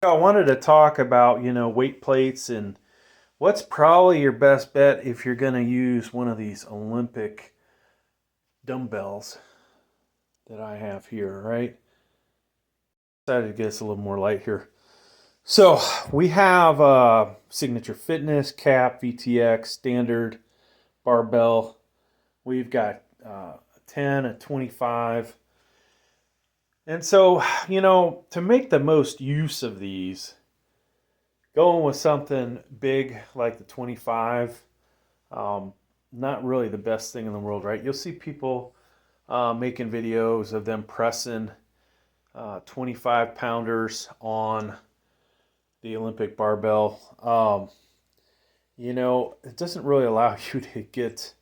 I wanted to talk about, weight plates and what's probably your best bet if you're going to use one of these Olympic dumbbells that I have here, right? Decided to get us a little more light here. So we have Signature Fitness, Cap, VTX, Standard, Barbell. We've got a 10, a 25. And so, to make the most use of these, going with something big like the 25, not really the best thing in the world, right? You'll see people making videos of them pressing 25 pounders on the Olympic barbell. It doesn't really allow you to get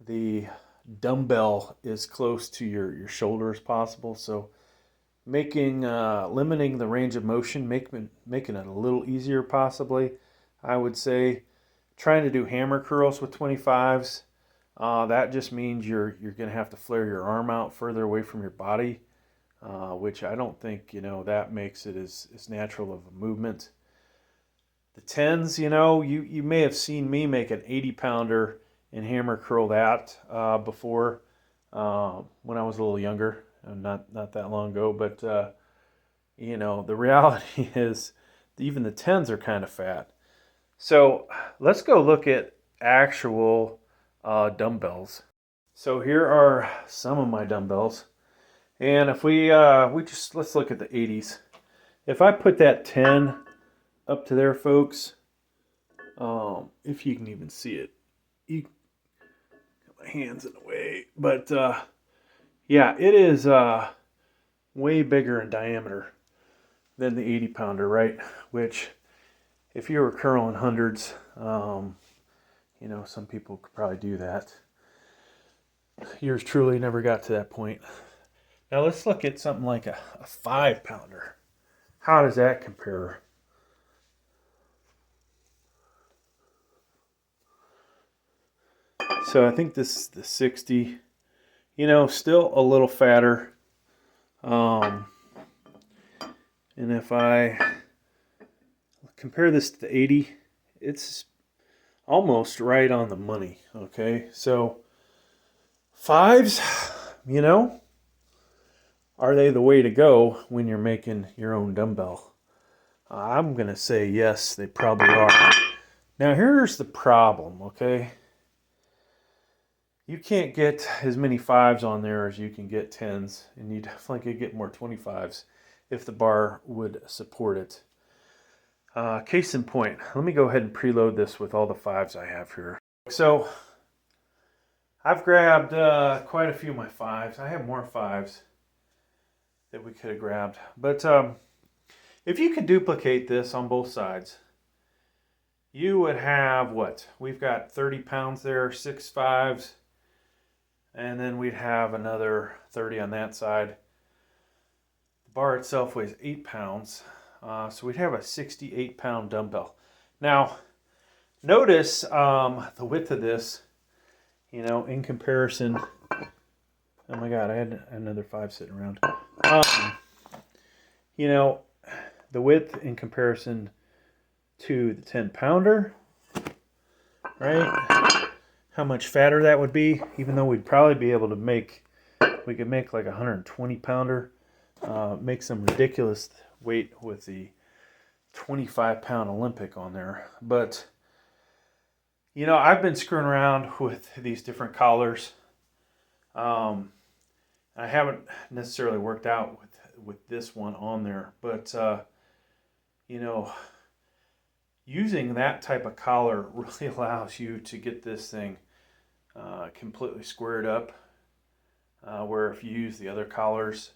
the dumbbell as close to your shoulder as possible. So making limiting the range of motion, making it a little easier possibly. I would say trying to do hammer curls with 25s. That just means you're going to have to flare your arm out further away from your body, which I don't think that makes it as natural of a movement. The tens, you may have seen me make an 80 pounder and hammer curl that before when I was a little younger, not that long ago. But the reality is even the tens are kind of fat. So let's go look at actual dumbbells. So here are some of my dumbbells, and if let's look at the 80s. If I put that 10 up to there, folks, if you can even see it, you got my hands in the way, but yeah, it is way bigger in diameter than the 80 pounder, right? Which, if you were curling hundreds, some people could probably do that. Yours truly never got to that point. Now let's look at something like a 5 pounder. How does that compare? So I think this is the 60. Still a little fatter. And if I compare this to the 80, it's almost right on the money. Okay, so fives, are they the way to go when you're making your own dumbbell? I'm going to say yes, they probably are. Now, here's the problem, okay? You can't get as many fives on there as you can get tens, and you definitely could get more 25s if the bar would support it. Case in point, let me go ahead and preload this with all the fives I have here. So I've grabbed quite a few of my fives. I have more fives that we could have grabbed. But if you could duplicate this on both sides, you would have what? We've got 30 pounds there, 6 fives, and then we'd have another 30 on that side. The bar itself weighs 8 pounds, so we'd have a 68-pound dumbbell. Now, notice the width of this, in comparison. Oh my God, I had another 5 sitting around. The width in comparison to the 10 pounder, right? How much fatter that would be, even though we'd probably be able to we could make like a 120 pounder, make some ridiculous weight with the 25-pound Olympic on there. But, I've been screwing around with these different collars. I haven't necessarily worked out with this one on there, but using that type of collar really allows you to get this thing completely squared up. Where if you use the other collars,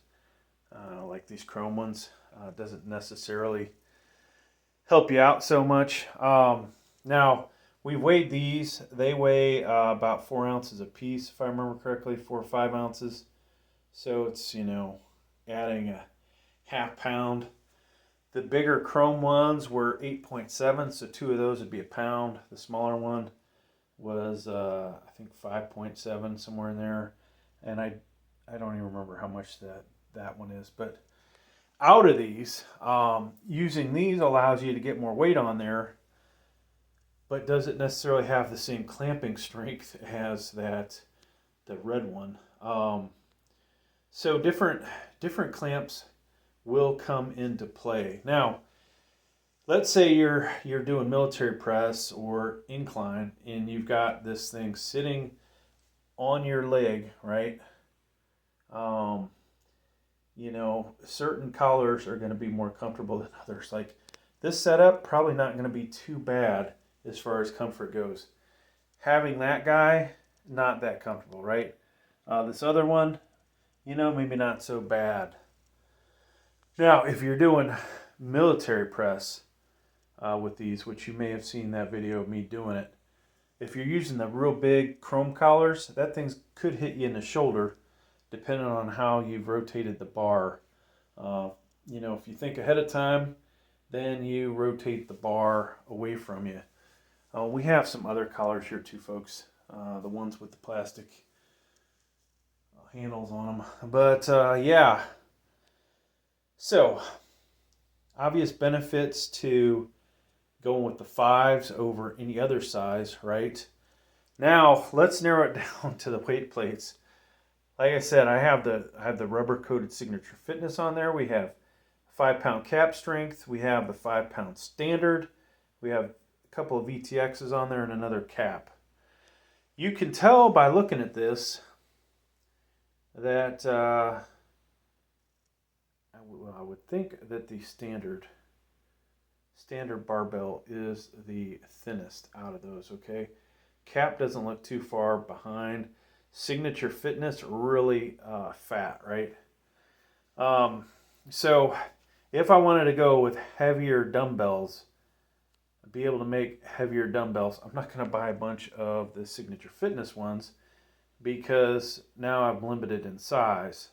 like these chrome ones, doesn't necessarily help you out so much. Now, we weighed these. They weigh about 4 ounces a piece, if I remember correctly, 4 or 5 ounces. So it's, adding a half pound. The bigger chrome ones were 8.7, so 2 of those would be a pound. The smaller one was, I think, 5.7, somewhere in there. And I don't even remember how much that one is. But out of these. Using these allows you to get more weight on there, but doesn't necessarily have the same clamping strength as the red one. So different clamps will come into play. Now, let's say you're doing military press or incline, and you've got this thing sitting on your leg, right? You know, certain collars are going to be more comfortable than others. Like this setup, probably not going to be too bad as far as comfort goes. Having that guy, not that comfortable, right? This other one, you know, maybe not so bad. Now, if you're doing military press with these, which you may have seen that video of me doing it, if you're using the real big chrome collars, that thing could hit you in the shoulder, depending on how you've rotated the bar. You know, if you think ahead of time, then you rotate the bar away from you. We have some other collars here too, folks. The ones with the plastic handles on them. But yeah, so obvious benefits to going with the 5s over any other size, right? Now let's narrow it down to the weight plates. Like I said, I have the rubber coated Signature Fitness on there. We have 5-pound cap strength. We have the 5-pound standard. We have a couple of VTXs on there and another cap. You can tell by looking at this that I would think that the standard barbell is the thinnest out of those, okay? Cap doesn't look too far behind. Signature Fitness, really fat, right? So if I wanted to go with heavier dumbbells, be able to make heavier dumbbells, I'm not going to buy a bunch of the Signature Fitness ones because now I'm limited in size.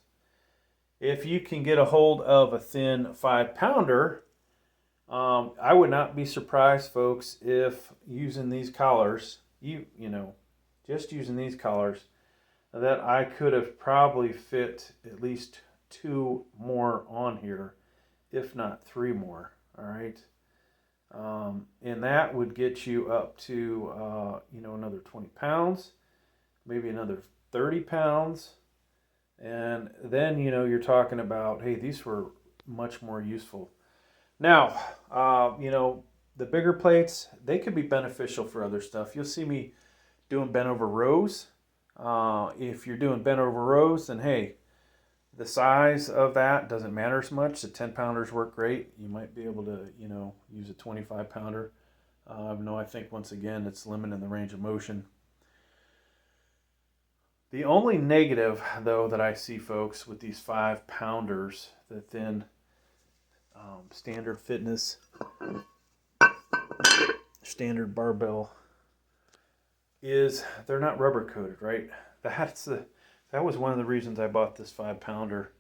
If you can get a hold of a thin 5-pounder, I would not be surprised, folks, if using these collars, you know, just using these collars, that I could have probably fit at least 2 more on here, if not 3 more, all right? And that would get you up to, you know, another 20 pounds, maybe another 30 pounds. And then, you know, you're talking about, hey, these were much more useful. Now, you know, the bigger plates, they could be beneficial for other stuff. You'll see me doing bent over rows. If you're doing bent over rows, then hey, the size of that doesn't matter as much. The 10-pounders work great. You might be able to, you know, use a 25-pounder. No, I think once again, it's limiting the range of motion. The only negative, though, that I see, folks, with these 5-pounders, the thin standard fitness, standard barbell, is they're not rubber coated, right? That was one of the reasons I bought this 5-pounder.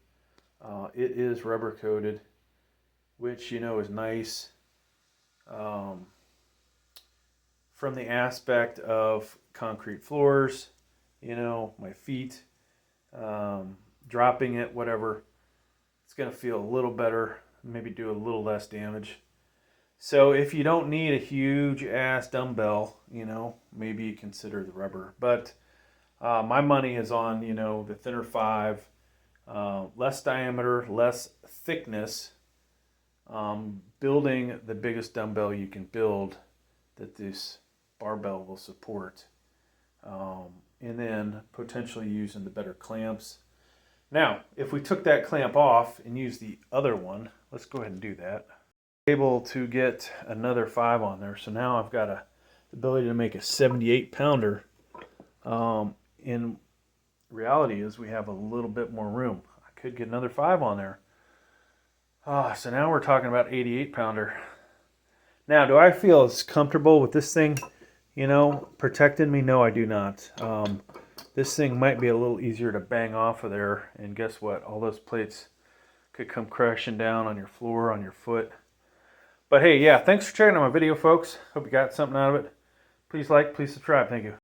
It is rubber coated, which, you know, is nice from the aspect of concrete floors, you know, my feet, dropping it, whatever. It's going to feel a little better, maybe do a little less damage. So if you don't need a huge ass dumbbell, you know, maybe you consider the rubber. But my money is on, you know, the thinner 5, less diameter, less thickness, building the biggest dumbbell you can build that this barbell will support, and then potentially using the better clamps. Now, if we took that clamp off and used the other one, let's go ahead and do that. Able to get another 5 on there, so now I've got the ability to make a 78-pounder. In reality is we have a little bit more room. I could get another 5 on there. So now we're talking about 88-pounder. Now, do I feel as comfortable with this thing, you know, protecting me? No, I do not. This thing might be a little easier to bang off of there, and guess what? All those plates could come crashing down on your floor, on your foot. But hey, yeah, thanks for checking out my video, folks. Hope you got something out of it. Please like, please subscribe. Thank you.